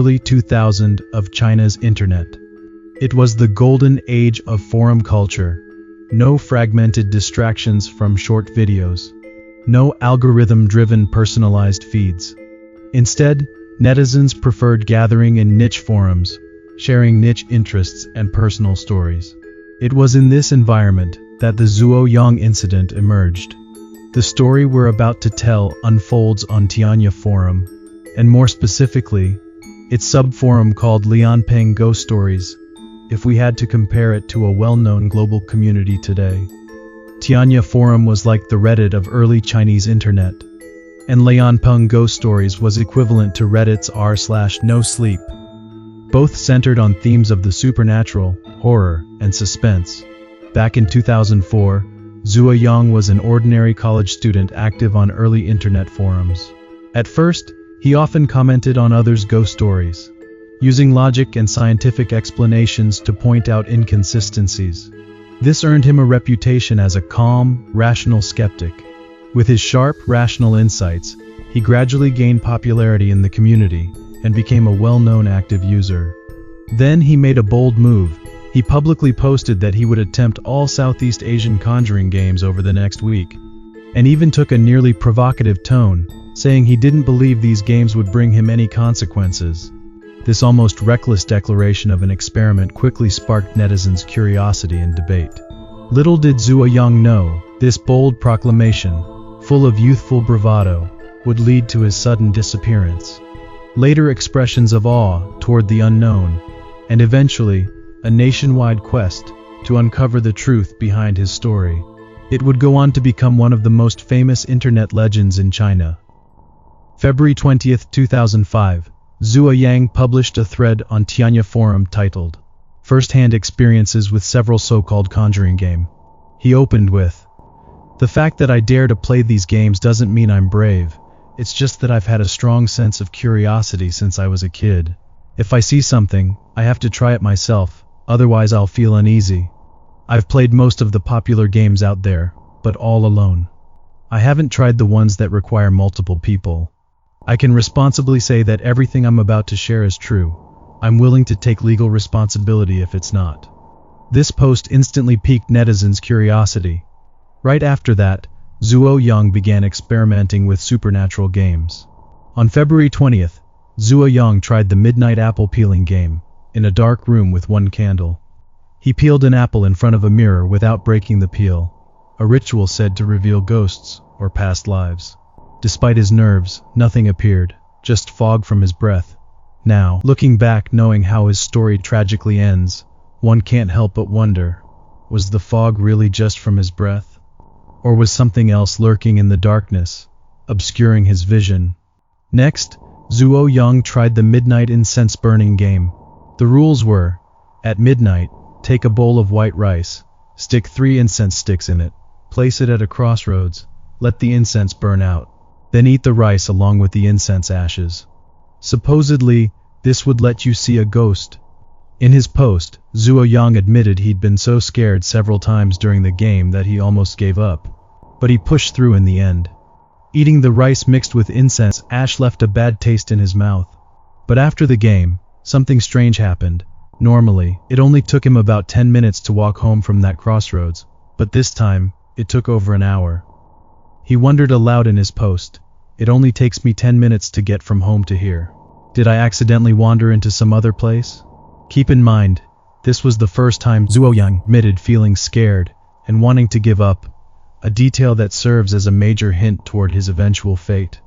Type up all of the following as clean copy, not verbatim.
early 2000s of China's internet. It was the golden age of forum culture. No fragmented distractions from short videos. No algorithm-driven personalized feeds. Instead, netizens preferred gathering in niche forums, sharing niche interests and personal stories. It was in this environment that the Zuoyang incident emerged. The story we're about to tell unfolds on Tianya Forum, and more specifically, its subforum called Lianpeng Ghost Stories, if we had to compare it to a well-known global community today. Tianya Forum was like the Reddit of early Chinese internet, and Lianpeng Ghost Stories was equivalent to Reddit's r/no sleep. Both centered on themes of the supernatural, horror, and suspense. Back in 2004, Zuoyang was an ordinary college student active on early internet forums. At first, he often commented on others' ghost stories, using logic and scientific explanations to point out inconsistencies. This earned him a reputation as a calm, rational skeptic. With his sharp, rational insights, he gradually gained popularity in the community and became a well-known active user. Then he made a bold move. He publicly posted that he would attempt all Southeast Asian conjuring games over the next week, and even took a nearly provocative tone, saying he didn't believe these games would bring him any consequences. This almost reckless declaration of an experiment quickly sparked netizens' curiosity and debate. Little did Zuoyang know, this bold proclamation, full of youthful bravado, would lead to his sudden disappearance. Later expressions of awe toward the unknown, and eventually, a nationwide quest to uncover the truth behind his story. It would go on to become one of the most famous internet legends in China. February 20, 2005, Zuoyang published a thread on Tianya Forum titled, "First-hand experiences with several so-called conjuring game." He opened with, "The fact that I dare to play these games doesn't mean I'm brave. It's just that I've had a strong sense of curiosity since I was a kid. If I see something, I have to try it myself, otherwise I'll feel uneasy. I've played most of the popular games out there, but all alone. I haven't tried the ones that require multiple people. I can responsibly say that everything I'm about to share is true. I'm willing to take legal responsibility if it's not." This post instantly piqued netizens' curiosity. Right after that, Zuoyang began experimenting with supernatural games. On February 20th, Zuoyang tried the midnight apple peeling game, in a dark room with one candle. He peeled an apple in front of a mirror without breaking the peel, a ritual said to reveal ghosts or past lives. Despite his nerves, nothing appeared, just fog from his breath. Now, looking back knowing how his story tragically ends, one can't help but wonder, was the fog really just from his breath? Or was something else lurking in the darkness, obscuring his vision? Next, Zuoyang tried the midnight incense burning game. The rules were, at midnight, take a bowl of white rice, stick 3 incense sticks in it, place it at a crossroads, let the incense burn out, then eat the rice along with the incense ashes. Supposedly, this would let you see a ghost. In his post, Zuoyang admitted he'd been so scared several times during the game that he almost gave up. But he pushed through in the end. Eating the rice mixed with incense ash left a bad taste in his mouth. But after the game, something strange happened. Normally, it only took him about 10 minutes to walk home from that crossroads, but this time, it took over an hour. He wondered aloud in his post, "It only takes me 10 minutes to get from home to here. Did I accidentally wander into some other place?" Keep in mind, this was the first time Zuoyang admitted feeling scared and wanting to give up, a detail that serves as a major hint toward his eventual fate.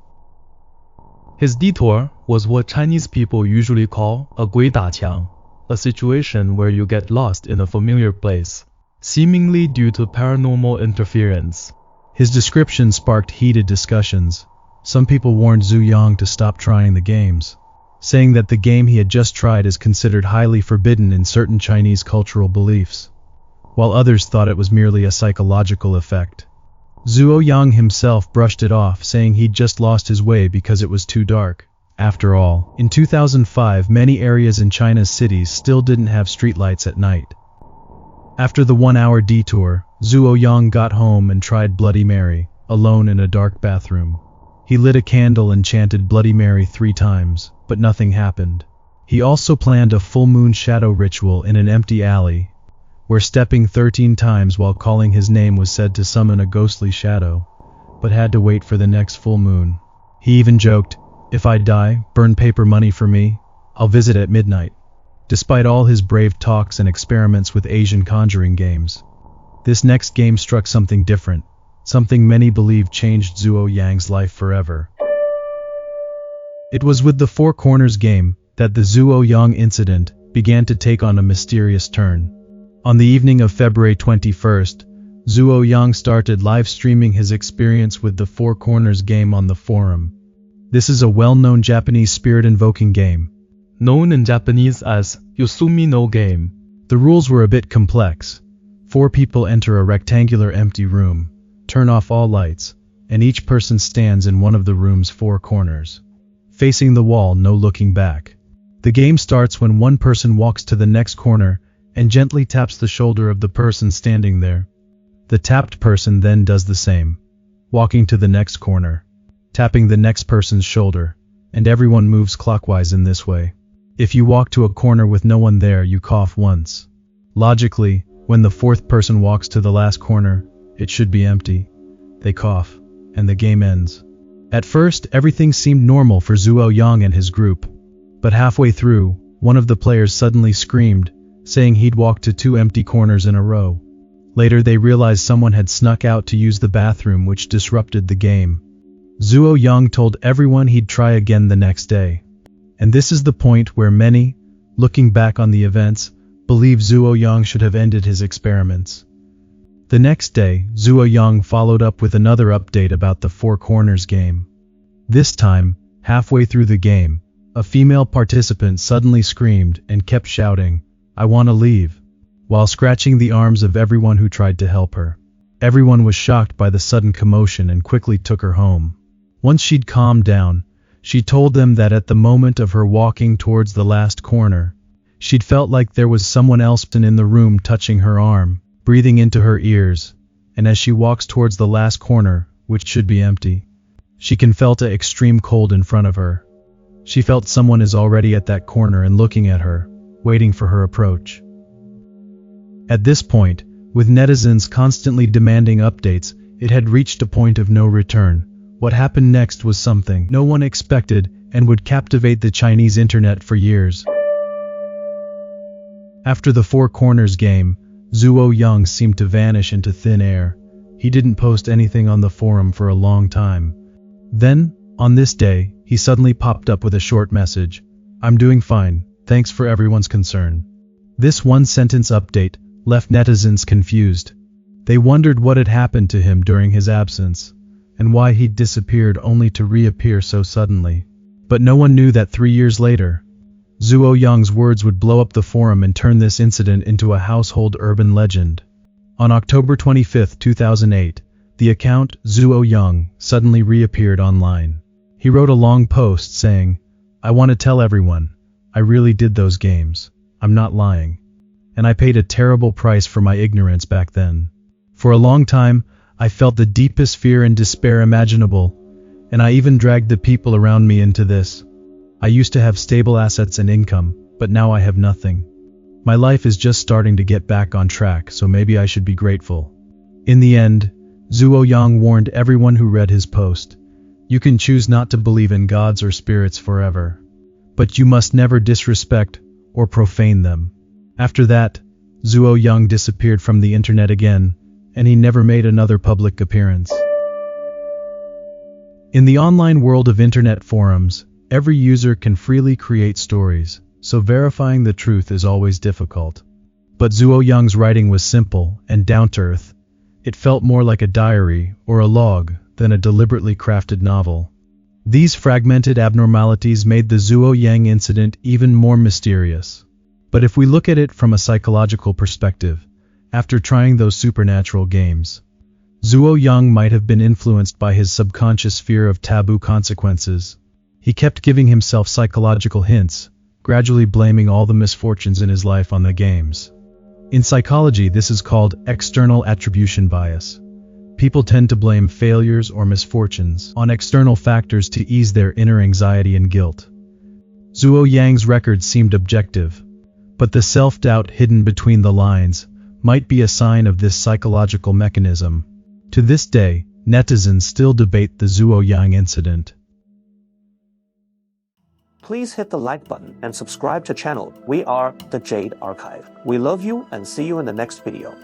His detour was what Chinese people usually call a 鬼打墙, a situation where you get lost in a familiar place, seemingly due to paranormal interference. His description sparked heated discussions. Some people warned Zuoyang to stop trying the games, saying that the game he had just tried is considered highly forbidden in certain Chinese cultural beliefs, while others thought it was merely a psychological effect. Zuoyang himself brushed it off, saying he'd just lost his way because it was too dark. After all, in 2005 many areas in China's cities still didn't have streetlights at night. After the 1-hour detour, Zuoyang got home and tried Bloody Mary, alone in a dark bathroom. He lit a candle and chanted Bloody Mary 3 times, but nothing happened. He also planned a full moon shadow ritual in an empty alley, where stepping 13 times while calling his name was said to summon a ghostly shadow, but had to wait for the next full moon. He even joked, "If I die, burn paper money for me, I'll visit at midnight." Despite all his brave talks and experiments with Asian conjuring games, this next game struck something different, something many believe changed Zhuo Yang's life forever. It was with the Four Corners game that the Zhuo Yang incident began to take on a mysterious turn. On the evening of February 21st, Zhuo Yang started live streaming his experience with the Four Corners game on the forum. This is a well-known Japanese spirit-invoking game, known in Japanese as Yosumi no game. The rules were a bit complex. 4 people enter a rectangular empty room, turn off all lights, and each person stands in one of the room's 4 corners, facing the wall, no looking back. The game starts when one person walks to the next corner and gently taps the shoulder of the person standing there. The tapped person then does the same, walking to the next corner, tapping the next person's shoulder, and everyone moves clockwise in this way. If you walk to a corner with no one there, you cough once. Logically, when the 4th person walks to the last corner, it should be empty. They cough, and the game ends. At first, everything seemed normal for Zhuo Yang and his group, but halfway through, one of the players suddenly screamed, saying he'd walked to 2 empty corners in a row. Later they realized someone had snuck out to use the bathroom, which disrupted the game. Zhuo Yang told everyone he'd try again the next day. And this is the point where many, looking back on the events, believe Zhuo Yang should have ended his experiments. The next day, Zhuo Yang followed up with another update about the Four Corners game. This time, halfway through the game, a female participant suddenly screamed and kept shouting, "I want to leave," while scratching the arms of everyone who tried to help her. Everyone was shocked by the sudden commotion and quickly took her home. Once she'd calmed down, she told them that at the moment of her walking towards the last corner, she'd felt like there was someone else in the room touching her arm, breathing into her ears, and as she walks towards the last corner, which should be empty, she can felt an extreme cold in front of her. She felt someone is already at that corner and looking at her, waiting for her approach. At this point, with netizens constantly demanding updates, it had reached a point of no return. What happened next was something no one expected and would captivate the Chinese internet for years. After the Four Corners game, Zhuo Yang seemed to vanish into thin air. He didn't post anything on the forum for a long time. Then, on this day, he suddenly popped up with a short message. "I'm doing fine, thanks for everyone's concern." This one-sentence update left netizens confused. They wondered what had happened to him during his absence, and why he'd disappeared only to reappear so suddenly. But no one knew that 3 years later, Zhuo Yang's words would blow up the forum and turn this incident into a household urban legend. On October 25, 2008, the account Zhuo Yang suddenly reappeared online. He wrote a long post saying, "I want to tell everyone, I really did those games. I'm not lying. And I paid a terrible price for my ignorance back then. For a long time, I felt the deepest fear and despair imaginable, and I even dragged the people around me into this. I used to have stable assets and income, but now I have nothing. My life is just starting to get back on track, so maybe I should be grateful." In the end, Zhuo Yang warned everyone who read his post, "You can choose not to believe in gods or spirits forever, but you must never disrespect or profane them." After that, Zhuo Yang disappeared from the internet again, and he never made another public appearance. In the online world of internet forums, every user can freely create stories, so verifying the truth is always difficult. But Zhuo Yang's writing was simple and down-to-earth. It felt more like a diary or a log than a deliberately crafted novel. These fragmented abnormalities made the Zhuo Yang incident even more mysterious. But if we look at it from a psychological perspective, after trying those supernatural games, Zhuo Yang might have been influenced by his subconscious fear of taboo consequences. He kept giving himself psychological hints, gradually blaming all the misfortunes in his life on the games. In psychology, this is called external attribution bias. People tend to blame failures or misfortunes on external factors to ease their inner anxiety and guilt. Zhuo Yang's record seemed objective, but the self-doubt hidden between the lines might be a sign of this psychological mechanism. To this day, netizens still debate the Zhuo Yang incident. Please hit the like button and subscribe to channel. We are the Jade Archive. We love you and see you in the next video.